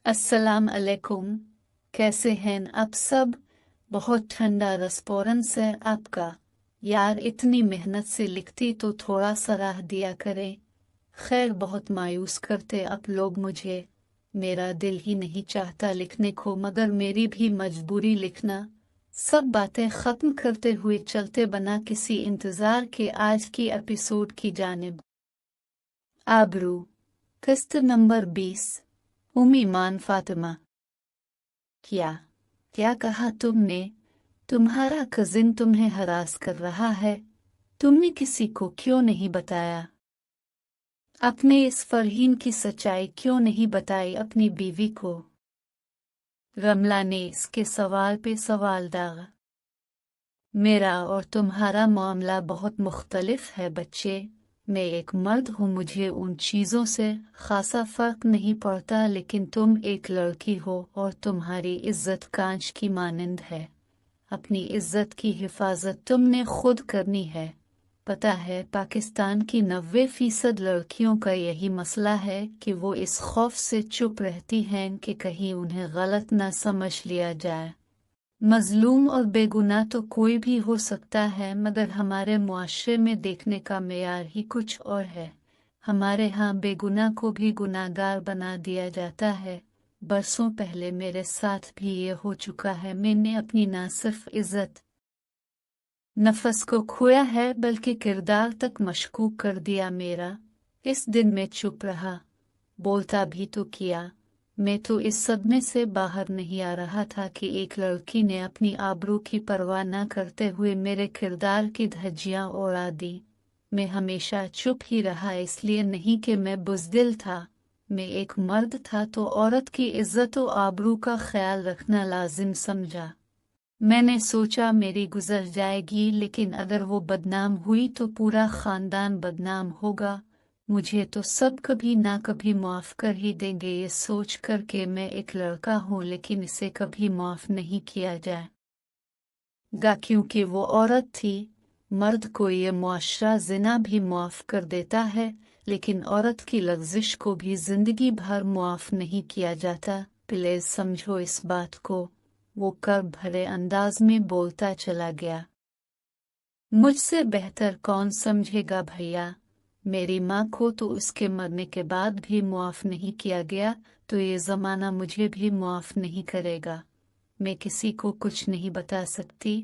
अस्सलाम अलैकुम। कैसे हैं आप सब? बहुत ठंडा रेस्पॉन्स है आपका। यार इतनी मेहनत से लिखती तो थोड़ा सराह दिया करें। खैर बहुत मायूस करते आप लोग मुझे। मेरा दिल ही नहीं चाहता लिखने को, मगर मेरी भी मजबूरी लिखना। सब बातें खत्म करते हुए चलते बना किसी इंतजार के आज की एपिसोड की जानिब। आबरू, किस्त नंबर 20। ईमान फातिमा। क्या क्या कहा तुमने? तुम्हारा कजिन तुम्हें हरास कर रहा है। तुमने किसी को क्यों नहीं बताया? अपने इस फरहीन की सच्चाई क्यों नहीं बताई अपनी बीवी को? रमला ने इसके सवाल पे सवाल दागा। मेरा और तुम्हारा मामला बहुत मुख्तलिफ है बच्चे। मैं एक मर्द हूँ, मुझे उन चीज़ों से खासा फर्क नहीं पड़ता, लेकिन तुम एक लड़की हो और तुम्हारी इज्जत कांच की मानंद है। अपनी इज्जत की हिफाजत तुमने खुद करनी है। पता है, पाकिस्तान की 90% लड़कियों का यही मसला है कि वो इस खौफ से चुप रहती हैं कि कहीं उन्हें गलत न समझ लिया जाए। मजलूम और बेगुनाह तो कोई भी हो सकता है, मगर हमारे मुआशरे में देखने का मेयार ही कुछ और है। हमारे यहाँ बेगुनाह को भी गुनाहगार बना दिया जाता है। बरसों पहले मेरे साथ भी ये हो चुका है। मैंने अपनी ना सिर्फ इज्जत नफस को खोया है, बल्कि किरदार तक मशकूक कर दिया मेरा। इस दिन मैं चुप रहा, बोलता भी तो किया। मैं तो इस सदमे से बाहर नहीं आ रहा था कि एक लड़की ने अपनी आबरू की परवाह न करते हुए मेरे किरदार की धज्जियां उड़ा दी। मैं हमेशा चुप ही रहा, इसलिए नहीं कि मैं बुज़दिल था। मैं एक मर्द था तो औरत की इज्जत और आबरू का ख्याल रखना लाजिम समझा। मैंने सोचा मेरी गुजर जाएगी, लेकिन अगर वो बदनाम हुई तो पूरा खानदान बदनाम होगा। मुझे तो सब कभी ना कभी माफ कर ही देंगे, ये सोच कर के मैं एक लड़का हूँ लेकिन इसे कभी माफ नहीं किया जाएगा, क्योंकि वो औरत थी। मर्द को ये मुआशरा जिना भी माफ कर देता है, लेकिन औरत की लग़ज़िश को भी जिंदगी भर माफ नहीं किया जाता। प्लीज समझो इस बात को। वो कर्ब भरे अंदाज में बोलता चला गया। मुझसे बेहतर कौन समझेगा भैया? मेरी माँ को तो उसके मरने के बाद भी मुआफ नहीं किया गया, तो ये ज़माना मुझे भी मुआफ नहीं करेगा। मैं किसी को कुछ नहीं बता सकती।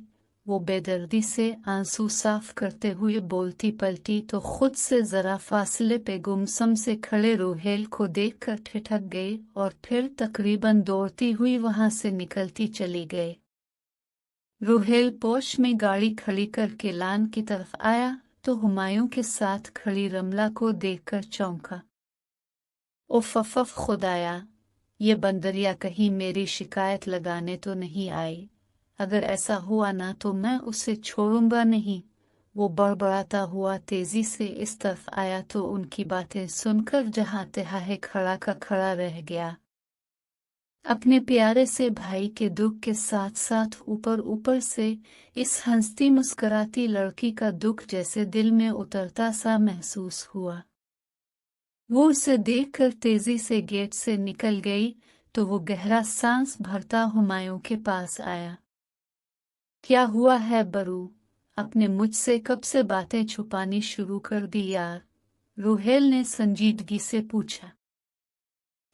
वो बेदर्दी से आंसू साफ करते हुए बोलती पलटी तो खुद से जरा फासले पे गुमसम से खड़े रूहेल को देखकर ठिठक गई और फिर तकरीबन दौड़ती हुई वहां से निकलती चली गई। रूहेल पोश में गाड़ी खड़ी करके लान की तरफ आया तो हुमायूं के साथ खड़ी रमला को देखकर चौंका। उफ़ खुदाया, ये बंदरिया कहीं मेरी शिकायत लगाने तो नहीं आई? अगर ऐसा हुआ ना तो मैं उसे छोड़ूंगा नहीं। वो बड़बड़ाता हुआ तेजी से इस तरफ आया तो उनकी बातें सुनकर जहां तहां खड़ा का खड़ा रह गया। अपने प्यारे से भाई के दुख के साथ साथ ऊपर ऊपर से इस हंसती मुस्कुराती लड़की का दुख जैसे दिल में उतरता सा महसूस हुआ। वो उसे देखकर तेजी से गेट से निकल गई तो वो गहरा सांस भरता हुमायूं के पास आया। क्या हुआ है बरू? अपने मुझसे कब से बातें छुपानी शुरू कर दी यार? रूहेल ने संजीदगी से पूछा।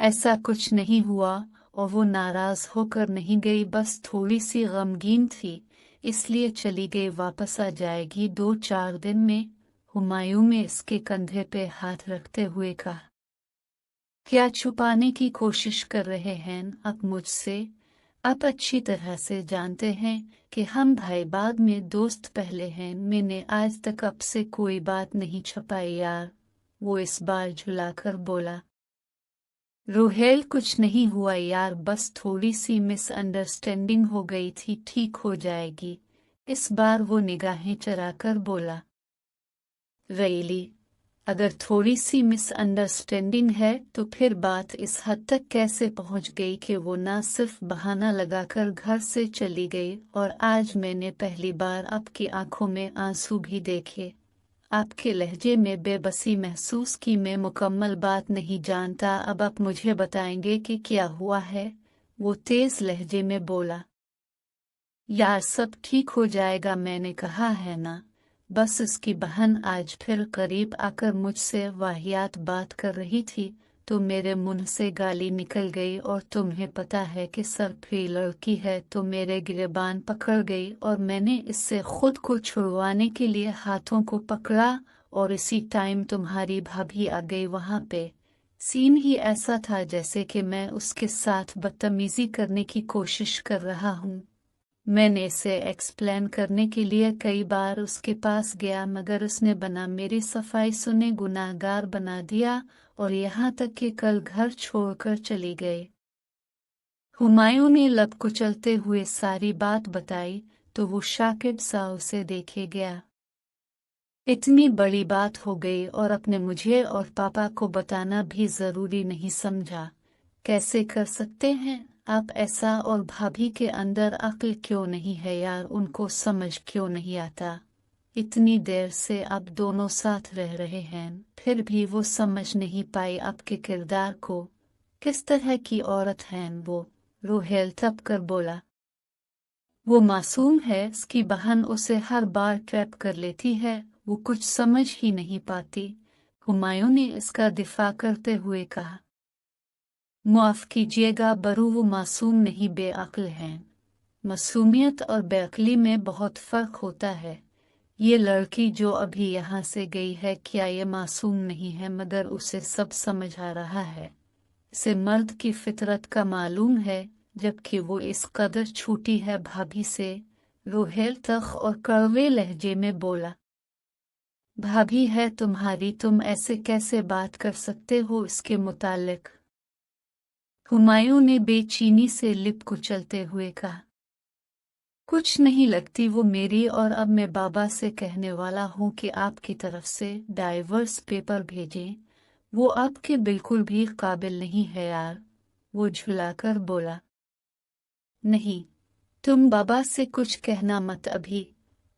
ऐसा कुछ नहीं हुआ, और वो नाराज होकर नहीं गई, बस थोड़ी सी गमगीन थी, इसलिए चली गई। वापस आ जाएगी 2-4 दिन में। हुमायूं ने इसके कंधे पे हाथ रखते हुए कहा। क्या छुपाने की कोशिश कर रहे हैं आप मुझसे? आप अच्छी तरह से जानते हैं कि हम भाई बाद में दोस्त पहले हैं। मैंने आज तक आपसे कोई बात नहीं छुपाई यार, वो इस बार झुलाकर बोला। रूहेल, कुछ नहीं हुआ यार, बस थोड़ी सी मिसअंडरस्टैंडिंग हो गई थी, ठीक हो जाएगी। इस बार वो निगाहें चराकर बोला। रेली, अगर थोड़ी सी मिसअंडरस्टैंडिंग है तो फिर बात इस हद तक कैसे पहुंच गई कि वो ना सिर्फ बहाना लगाकर घर से चली गई, और आज मैंने पहली बार आपकी आंखों में आंसू भी देखे। आपके लहजे में बेबसी महसूस की। मैं मुकम्मल बात नहीं जानता, अब आप मुझे बताएंगे कि क्या हुआ है? वो तेज लहजे में बोला। यार सब ठीक हो जाएगा, मैंने कहा है ना। बस उसकी बहन आज फिर करीब आकर मुझसे वाहियात बात कर रही थी तो मेरे मुंह से गाली निकल गई, और तुम्हें पता है कि सरफी लड़की है तो मेरे गिरबान पकड़ गई और मैंने इससे खुद को छुड़वाने के लिए हाथों को पकड़ा और इसी टाइम तुम्हारी भाभी आ गई वहां पे। सीन ही ऐसा था जैसे कि मैं उसके साथ बदतमीजी करने की कोशिश कर रहा हूँ। मैंने इसे एक्सप्लेन करने के लिए कई बार उसके पास गया मगर उसने बना मेरी सफाई सुने गुनाहगार बना दिया, और यहाँ तक कि कल घर छोड़कर चली गई। हुमायूं ने लब कुचलते हुए सारी बात बताई तो वो शाकिब सा उसे देखे गया। इतनी बड़ी बात हो गई और अपने मुझे और पापा को बताना भी जरूरी नहीं समझा। कैसे कर सकते हैं आप ऐसा? और भाभी के अंदर अक्ल क्यों नहीं है यार? उनको समझ क्यों नहीं आता? इतनी देर से आप दोनों साथ रह रहे हैं फिर भी वो समझ नहीं पाई आपके किरदार को। किस तरह की औरत हैं वो? रोहेल थप कर बोला। वो मासूम है, उसकी बहन उसे हर बार ट्रैप कर लेती है, वो कुछ समझ ही नहीं पाती। हुमायूं ने इसका दिफा करते हुए कहा। माफ कीजिएगा बरू, वो मासूम नहीं बेअक्ल हैं। मासूमियत और बेअक्ली में बहुत फर्क होता है। ये लड़की जो अभी यहाँ से गई है, क्या ये मासूम नहीं है? मगर उसे सब समझ आ रहा है। इसे मर्द की फितरत का मालूम है, जबकि वो इस कदर छूटी है भाभी से। रोहेल तख और कड़वे लहजे में बोला। भाभी है तुम्हारी, तुम ऐसे कैसे बात कर सकते हो इसके मुतालिक? हुमायूं ने बेचैनी से लिप कुचलते हुए कहा। कुछ नहीं लगती वो मेरी, और अब मैं बाबा से कहने वाला हूँ कि आपकी तरफ से डाइवर्स पेपर भेजें। वो आपके बिल्कुल भी काबिल नहीं है यार। वो झुलाकर बोला। नहीं, तुम बाबा से कुछ कहना मत, अभी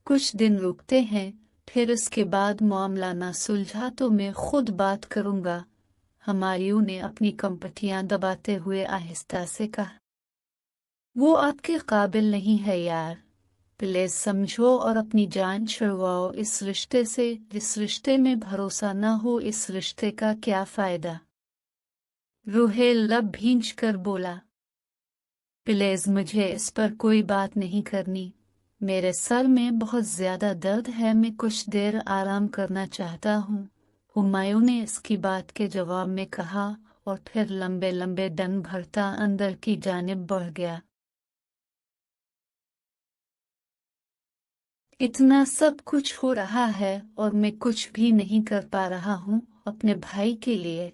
कुछ दिन रुकते हैं, फिर उसके बाद मामला ना सुलझा तो मैं खुद बात करूँगा। हुमायूं ने अपनी कंपटियां दबाते हुए आहिस्ता से कहा। वो आपके काबिल नहीं है यार, प्लीज समझो और अपनी जान छुड़वाओ इस रिश्ते से। जिस रिश्ते में भरोसा न हो, इस रिश्ते का क्या फायदा? रोहेल लब भींच कर बोला। प्लीज मुझे इस पर कोई बात नहीं करनी, मेरे सर में बहुत ज्यादा दर्द है, मैं कुछ देर आराम करना चाहता हूँ। हुमायूं ने इसकी बात के जवाब में कहा और फिर लंबे लंबे डंग भरता अंदर की जानिब बढ़ गया। इतना सब कुछ हो रहा है और मैं कुछ भी नहीं कर पा रहा हूँ अपने भाई के लिए।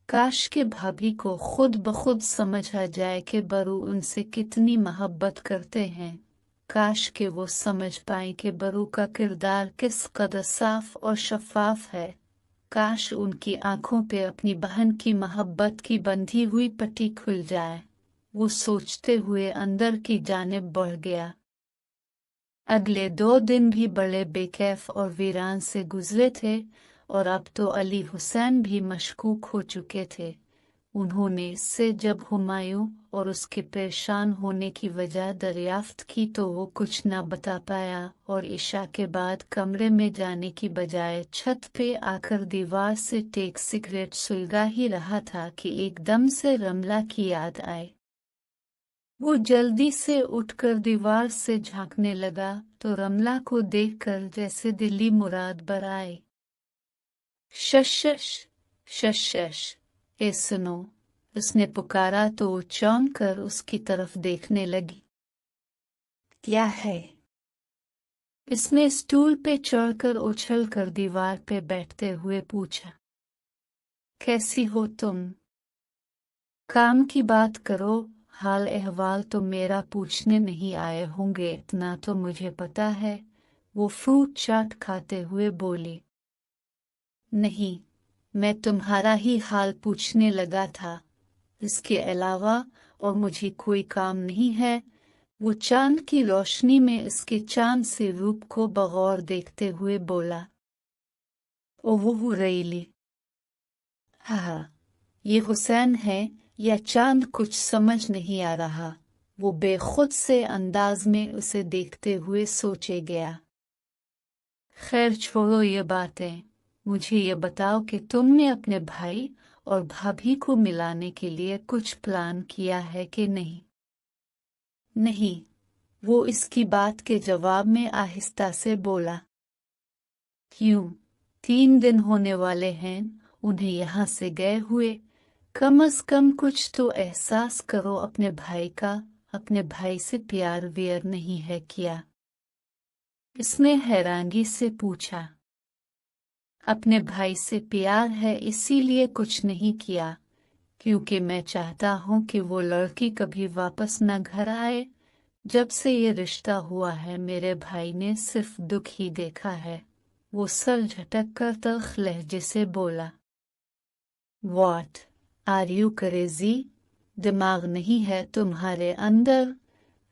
काश के भाभी को खुद ब खुद समझ आ जाए कि बरू उनसे कितनी मोहब्बत करते हैं। काश के वो समझ पाए कि बरू का किरदार किस कदर साफ और शफाफ है। काश उनकी आंखों पे अपनी बहन की मोहब्बत की बंधी हुई पट्टी खुल जाए। वो सोचते हुए अंदर की जानिब बढ़ गया। अगले 2 दिन भी बड़े बेकैफ और वीरान से गुजरे थे, और अब तो अली हुसैन भी मशकूक हो चुके थे। उन्होंने इससे जब हुमायूं और उसके परेशान होने की वजह दरियाफ्त की तो वो कुछ न बता पाया, और इशा के बाद कमरे में जाने की बजाय छत पे आकर दीवार से टेक सिगरेट सुलगा ही रहा था कि एकदम से रमला की याद आई। वो जल्दी से उठकर दीवार से झांकने लगा तो रमला को देखकर जैसे दिली मुराद बर आए। शश शश, ए सुनो, उसने पुकारा तो वो चौंक कर उसकी तरफ देखने लगी। क्या है? इसने स्टूल पे चढ़कर उछलकर दीवार पे बैठते हुए पूछा। कैसी हो तुम? काम की बात करो, हाल अहवाल तो मेरा पूछने नहीं आए होंगे, इतना तो मुझे पता है। वो फ्रूट चाट खाते हुए बोली। नहीं, मैं तुम्हारा ही हाल पूछने लगा था, इसके अलावा और मुझे कोई काम नहीं है। वो चांद की रोशनी में इसके चांद से रूप को बगौर देखते हुए बोला। ओ वो रईली। हाँ, ये हुसैन है या चांद, कुछ समझ नहीं आ रहा। वो बेखुद से अंदाज में उसे देखते हुए सोचे गया। खैर छोड़ो ये बातें, मुझे ये बताओ कि तुमने अपने भाई और भाभी को मिलाने के लिए कुछ प्लान किया है कि नहीं? नहीं, वो इसकी बात के जवाब में आहिस्ता से बोला। क्यों? 3 दिन होने वाले हैं उन्हें यहाँ से गए हुए। कम से कम कुछ तो एहसास करो अपने भाई का। अपने भाई से प्यार व्यार नहीं है क्या? इसने हैरानगी से पूछा। अपने भाई से प्यार है, इसीलिए कुछ नहीं किया, क्योंकि मैं चाहता हूँ कि वो लड़की कभी वापस न घर आए। जब से ये रिश्ता हुआ है मेरे भाई ने सिर्फ दुख ही देखा है। वो सर झटक कर तल्ख लहजे से बोला। What? Are you crazy? दिमाग नहीं है तुम्हारे अंदर?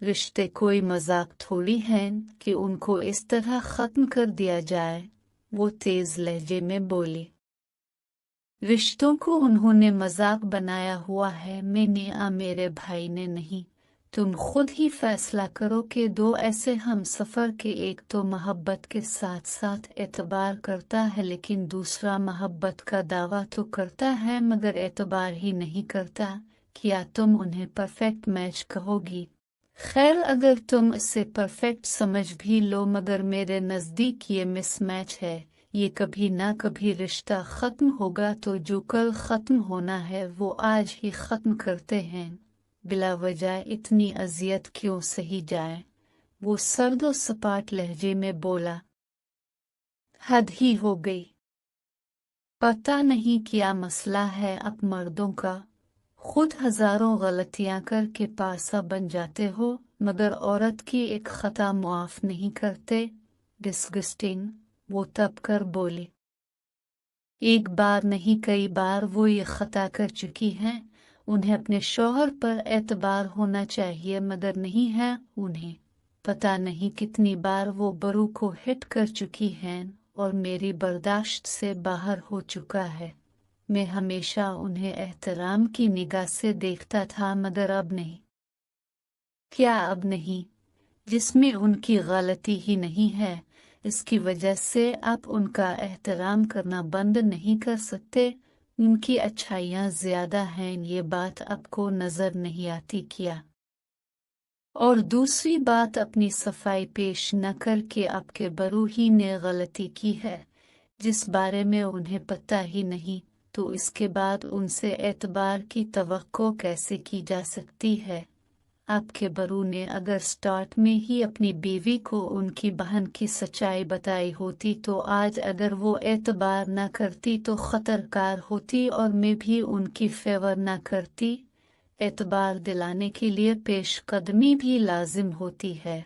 रिश्ते कोई मजाक थोड़ी हैं कि उनको इस तरह खत्म कर दिया जाए। वो तेज लहजे में बोली। रिश्तों को उन्होंने मजाक बनाया हुआ है, मैंने मेरे भाई ने नहीं। तुम खुद ही फैसला करो कि दो ऐसे हम सफर के, एक तो मोहब्बत के साथ साथ एतबार करता है, लेकिन दूसरा मोहब्बत का दावा तो करता है मगर एतबार ही नहीं करता। क्या तुम उन्हें परफेक्ट मैच कहोगी? खैर, अगर तुम इसे परफेक्ट समझ भी लो मगर मेरे नज़दीक ये मिसमैच है। ये कभी ना कभी रिश्ता ख़त्म होगा, तो जो कल ख़त्म होना है वो आज ही ख़त्म करते हैं। बिला वजह इतनी अजियत क्यों सही जाए? वो सर्दो सपाट लहजे में बोला। हद ही हो गई। पता नहीं क्या मसला है अब मर्दों का। खुद हजारों गलतियां करके पासा बन जाते हो मगर औरत की एक खता मुआफ नहीं करते। डिस्गस्टिंग, वो तब कर बोली। एक बार नहीं कई बार वो ये खता कर चुकी हैं। उन्हें अपने शौहर पर एतबार होना चाहिए मगर नहीं है उन्हें। पता नहीं कितनी बार वो बरू को हिट कर चुकी हैं और मेरी बर्दाश्त से बाहर हो चुका है। मैं हमेशा उन्हें एहतराम की निगाह से देखता था मगर अब नहीं। क्या अब नहीं? जिसमें उनकी गलती ही नहीं है, इसकी वजह से आप उनका एहतराम करना बंद नहीं कर सकते। उनकी अच्छाइयाँ ज्यादा हैं, ये बात आपको नजर नहीं आती क्या? और दूसरी बात, अपनी सफाई पेश न करके आपके बरू ही ने गलती की है जिस बारे में उन्हें पता ही नहीं, तो इसके बाद उनसे एतबार की तवक्को कैसे की जा सकती है? आपके बरू ने अगर स्टार्ट में ही अपनी बीवी को उनकी बहन की सच्चाई बताई होती तो आज अगर वो एतबार न करती तो खतरकार होती और मैं भी उनकी फेवर न करती। एतबार दिलाने के लिए पेशकदमी भी लाजिम होती है।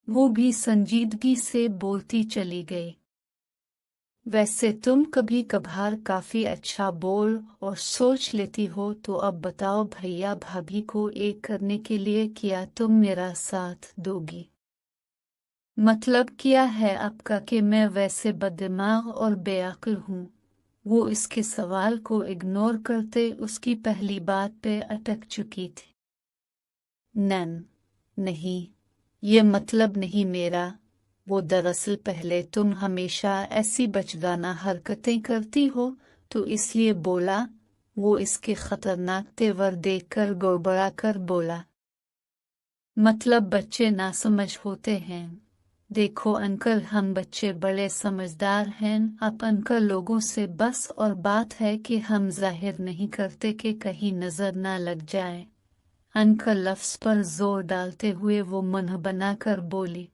वो भी संजीदगी से बोलती चली गई। वैसे तुम कभी कभार काफी अच्छा बोल और सोच लेती हो, तो अब बताओ भैया भाभी को एक करने के लिए क्या तुम मेरा साथ दोगी? मतलब क्या है आपका कि मैं वैसे बददिमाग और बेअक्ल हूँ? वो इसके सवाल को इग्नोर करते उसकी पहली बात पे अटक चुकी थी। नहीं, ये मतलब नहीं मेरा। वो दरअसल पहले तुम हमेशा ऐसी बचगाना हरकतें करती हो तो इसलिए बोला। वो इसके खतरनाक तेवर देखकर गड़बड़ा कर बोला। मतलब बच्चे नासमझ होते हैं। देखो अंकल, हम बच्चे बड़े समझदार हैं। आप अंकल लोगों से बस और बात है कि हम जाहिर नहीं करते कि कहीं नजर ना लग जाए। अंकल लफ्ज पर जोर डालते हुए वो मुंह बनाकर बोली।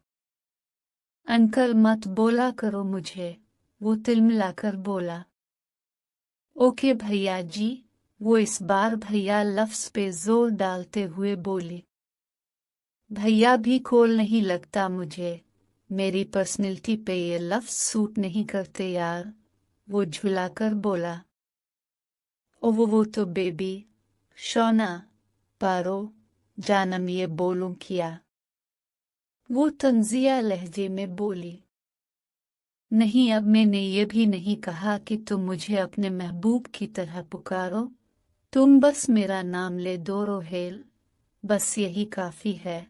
अंकल मत बोला करो मुझे, वो तिलमिलाकर बोला। ओके भैया जी, वो इस बार भैया लफ्ज पे जोर डालते हुए बोली। भैया भी कूल नहीं लगता मुझे, मेरी पर्सनैलिटी पे ये लफ्ज सूट नहीं करते यार, वो झुलाकर बोला। ओ वो तो बेबी, शोना, पारो, जानम ये बोलूं क्या? वो तंजिया लहजे में बोली। नहीं, अब मैंने ये भी नहीं कहा कि तुम मुझे अपने महबूब की तरह पुकारो। तुम बस मेरा नाम ले दो रोहेल, बस यही काफी है।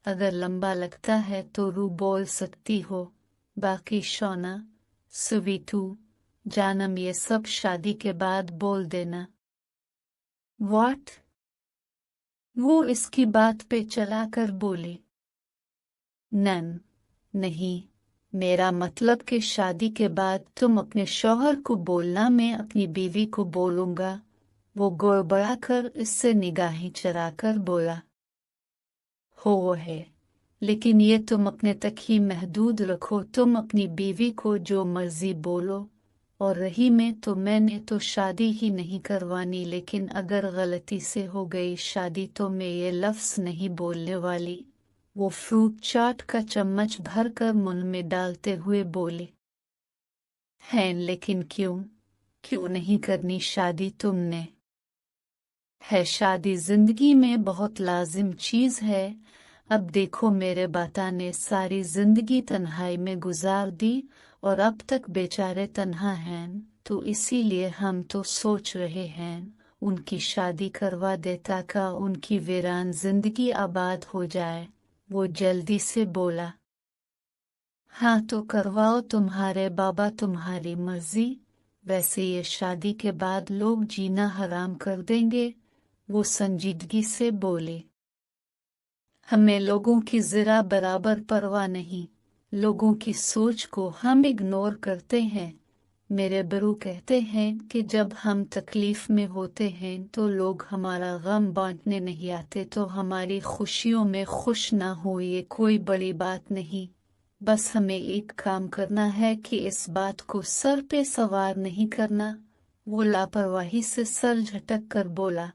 अगर लंबा लगता है तो रू बोल सकती हो, बाकी शोना, सुवीटू, जानम ये सब शादी के बाद बोल देना। व्हाट? वो इसकी बात पे चला कर बोली। नन, नहीं, मेरा मतलब कि शादी के बाद तुम अपने शौहर को बोलना, मैं अपनी बीवी को बोलूंगा। वो गड़बड़ा कर इससे निगाहें चराकर बोला। हो है, लेकिन ये तुम अपने तक ही महदूद रखो, तुम अपनी बीवी को जो मर्जी बोलो। और रही मैं तो मैंने तो शादी ही नहीं करवानी, लेकिन अगर गलती से हो गई शादी तो मैं ये लफ्ज़ नहीं बोलने वाली। वो फ्रूट चाट का चम्मच भर कर मुंह में डालते हुए बोली। हैं, लेकिन क्यों नहीं करनी शादी तुमने? है, शादी जिंदगी में बहुत लाजिम चीज है। अब देखो, मेरे बाता ने सारी जिंदगी तन्हाई में गुजार दी और अब तक बेचारे तन्हा हैं, तो इसीलिए हम तो सोच रहे हैं उनकी शादी करवा देता का उनकी वीरान जिंदगी आबाद हो जाए। वो जल्दी से बोला। हाँ तो करवाओ, तुम्हारे बाबा, तुम्हारी मर्जी। वैसे ये शादी के बाद लोग जीना हराम कर देंगे। वो संजीदगी से बोले। हमें लोगों की जरा बराबर परवाह नहीं, लोगों की सोच को हम इग्नोर करते हैं। मेरे बरू कहते हैं कि जब हम तकलीफ में होते हैं तो लोग हमारा गम बांटने नहीं आते, तो हमारी खुशियों में खुश ना हो ये कोई बड़ी बात नहीं। बस हमें एक काम करना है कि इस बात को सर पे सवार नहीं करना। वो लापरवाही से सर झटक कर बोला।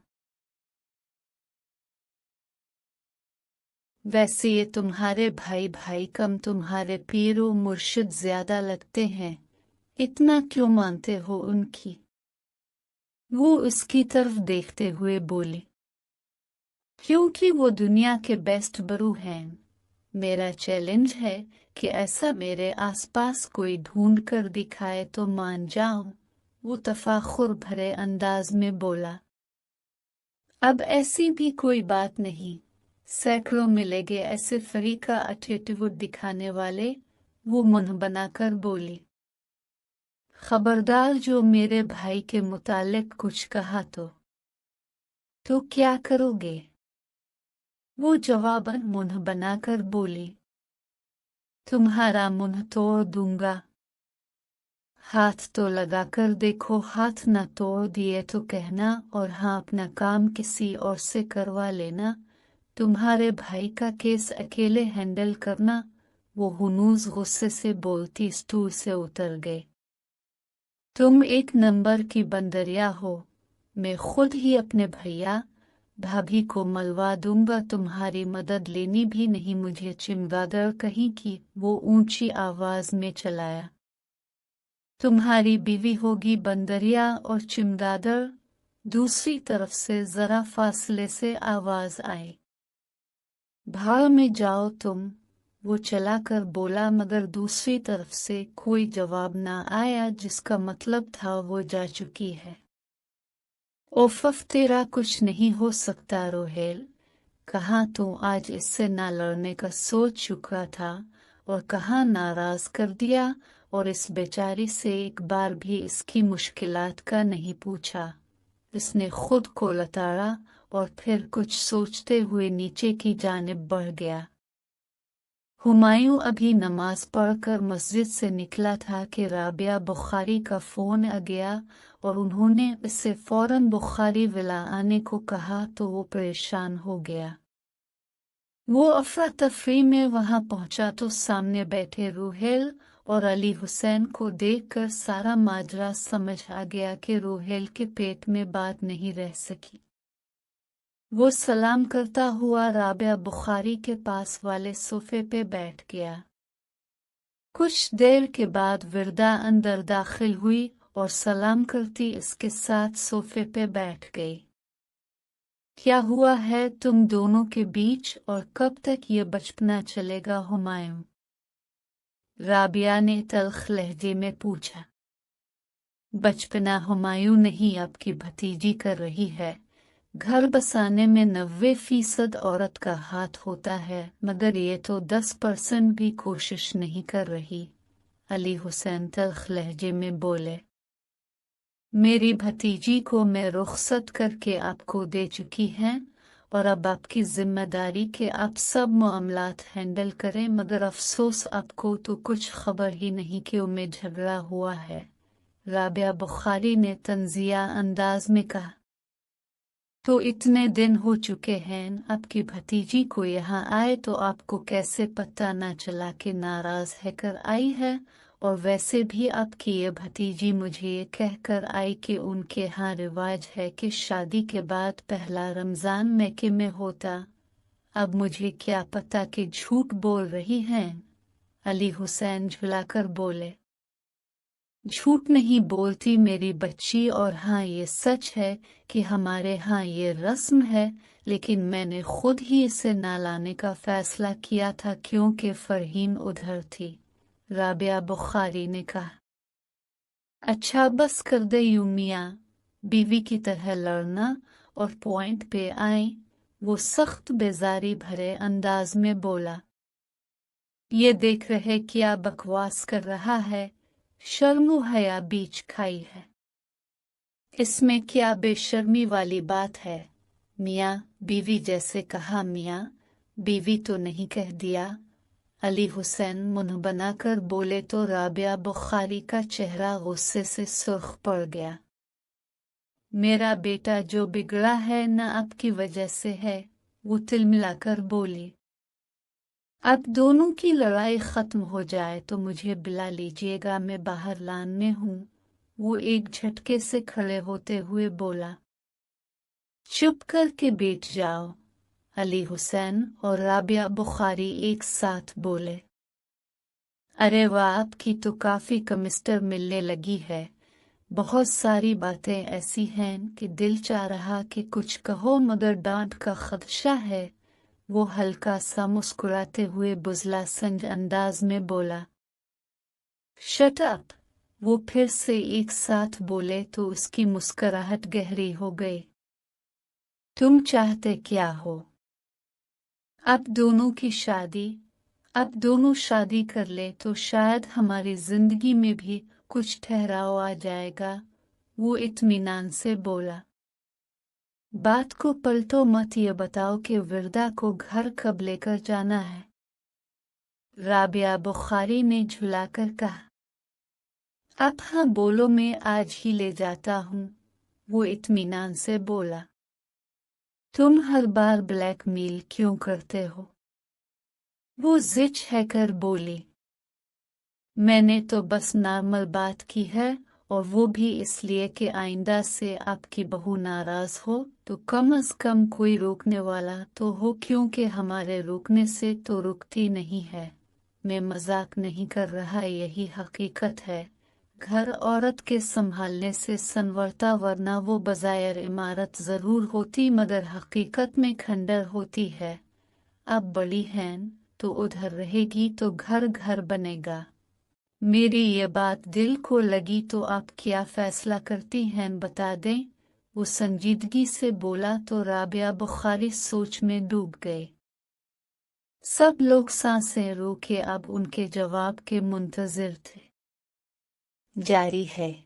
वैसे ये तुम्हारे भाई भाई कम तुम्हारे पीरो मुर्शिद ज्यादा लगते हैं, इतना क्यों मानते हो उनकी? वो उसकी तरफ देखते हुए बोली। क्योंकि वो दुनिया के बेस्ट बरू हैं। मेरा चैलेंज है कि ऐसा मेरे आसपास कोई ढूंढ कर दिखाए तो मान जाऊं। वो तफाखुर भरे अंदाज में बोला। अब ऐसी भी कोई बात नहीं, सैकड़ों मिलेंगे ऐसे फ्री का एटीट्यूड दिखाने वाले। वो मुंह बनाकर बोली। खबरदार जो मेरे भाई के मुतालिक कुछ कहा तो क्या करोगे? वो जवाबन मुंह बनाकर बोली। तुम्हारा मुंह तोड़ दूंगा। हाथ तो लगाकर देखो, हाथ न तोड़ दिए तो कहना, और हाँ, अपना काम किसी और से करवा लेना। तुम्हारे भाई का केस अकेले हैंडल करना। वो हुनूज गुस्से से बोलती स्टूल से उतर गए। तुम एक नंबर की बंदरिया हो, मैं खुद ही अपने भैया भाभी को मलवा दूंगा, तुम्हारी मदद लेनी भी नहीं मुझे चिमगादड़ कहीं की। वो ऊंची आवाज में चलाया। तुम्हारी बीवी होगी बंदरिया और चिमगादड़। दूसरी तरफ से जरा फासले से आवाज आई। भाड़ में जाओ तुम। वो चलाकर बोला, मगर दूसरी तरफ से कोई जवाब ना आया, जिसका मतलब था वो जा चुकी है। ओफफ, तेरा कुछ नहीं हो सकता रोहेल। कहाँ तू आज इससे ना लड़ने का सोच चुका था, और कहाँ नाराज कर दिया, और इस बेचारी से एक बार भी इसकी मुश्किलात का नहीं पूछा। इसने खुद को लताड़ा और फिर कुछ सोचते हुए नीचे की जानिब बढ़ गया। हुमायूं अभी नमाज पढ़कर मस्जिद से निकला था कि राबिया बुखारी का फोन आ गया और उन्होंने इससे फौरन बुखारी विला आने को कहा, तो वो परेशान हो गया। वो अफरा तफरी में वहां पहुंचा तो सामने बैठे रूहेल और अली हुसैन को देखकर सारा माजरा समझ आ गया कि रूहेल के पेट में बात नहीं रह सकी। वो सलाम करता हुआ राबिया बुखारी के पास वाले सोफे पे बैठ गया। कुछ देर के बाद विरदा अंदर दाखिल हुई और सलाम करती इसके साथ सोफे पे बैठ गई। क्या हुआ है तुम दोनों के बीच, और कब तक ये बचपना चलेगा हुमायूं? राबिया ने तल्ख लहजे में पूछा। बचपना हुमायूं नहीं आपकी भतीजी कर रही है। घर बसाने में 90% औरत का हाथ होता है, मगर ये तो 10% भी कोशिश नहीं कर रही। अली हुसैन तल्ख लहजे में बोले। मेरी भतीजी को मैं रुखसत करके आपको दे चुकी हैं और अब आपकी जिम्मेदारी कि आप सब मामलात हैंडल करें, मगर अफसोस आपको तो कुछ खबर ही नहीं कि उनमें झगड़ा हुआ है। राबिया बुखारी ने तंजिया अंदाज में कहा। तो इतने दिन हो चुके हैं आपकी भतीजी को यहाँ आए, तो आपको कैसे पता न चला कि नाराज है कर आई है? और वैसे भी आपकी ये भतीजी मुझे ये कहकर आई कि उनके यहाँ रिवाज है कि शादी के बाद पहला रमज़ान मैके में होता। अब मुझे क्या पता कि झूठ बोल रही हैं। अली हुसैन झुलाकर बोले। झूठ नहीं बोलती मेरी बच्ची, और हाँ ये सच है कि हमारे यहाँ ये रस्म है, लेकिन मैंने खुद ही इसे ना लाने का फैसला किया था क्योंकि फरहीन उधर थी। राबिया बुखारी ने कहा। अच्छा बस कर दे यूं मियाँ बीवी की तरह लड़ना और पॉइंट पे आए। वो सख्त बेजारी भरे अंदाज में बोला। ये देख रहे क्या बकवास कर रहा है, शर्मो हया बीच खाई है। इसमें क्या बेशर्मी वाली बात है? मियाँ बीवी जैसे कहा, मियाँ बीवी तो नहीं कह दिया। अली हुसैन मुंह बनाकर बोले तो राबिया बुखारी का चेहरा गुस्से से सुर्ख पड़ गया। मेरा बेटा जो बिगड़ा है न आपकी वजह से है, वो तिलमिलाकर बोली। अब दोनों की लड़ाई खत्म हो जाए तो मुझे बुला लीजिएगा, मैं बाहर लान में हूँ। वो एक झटके से खड़े होते हुए बोला। चुप करके बैठ जाओ। अली हुसैन और राबिया बुखारी एक साथ बोले। अरे वाह, आपकी तो काफी कमिस्टर मिलने लगी है। बहुत सारी बातें ऐसी हैं कि दिल चाह रहा कि कुछ कहो, मगर डांट का खदशा है। वो हल्का सा मुस्कुराते हुए बुझला संज अंदाज में बोला। Shut up. वो फिर से एक साथ बोले तो उसकी मुस्कुराहट गहरी हो गई। तुम चाहते क्या हो? अब दोनों की शादी। अब दोनों शादी कर ले तो शायद हमारी जिंदगी में भी कुछ ठहराव आ जाएगा। वो इत्मीनान से बोला। बात को पलटो मत, ये बताओ कि विरदा को घर कब लेकर जाना है? राबिया बुखारी ने झुलाकर कहा। अब हाँ बोलो, मैं आज ही ले जाता हूँ। वो इत्मीनान से बोला। तुम हर बार ब्लैकमेल क्यों करते हो? वो जिच है कर बोली। मैंने तो बस नॉर्मल बात की है, और वो भी इसलिए कि आइंदा से आपकी बहू नाराज हो तो कम से कम कोई रोकने वाला तो हो, क्योंकि हमारे रोकने से तो रुकती नहीं है। मैं मजाक नहीं कर रहा, यही हकीकत है। घर औरत के संभालने से संवरता, वरना वो बज़ाहिर इमारत जरूर होती मगर हकीकत में खंडर होती है। अब बड़ी हैं तो उधर रहेगी तो घर घर बनेगा। मेरी ये बात दिल को लगी तो आप क्या फैसला करती हैं बता दें। वो संजीदगी से बोला तो राबिया बुखारी सोच में डूब गए। सब लोग सांसें रोके अब उनके जवाब के मुंतजिर थे। जारी है।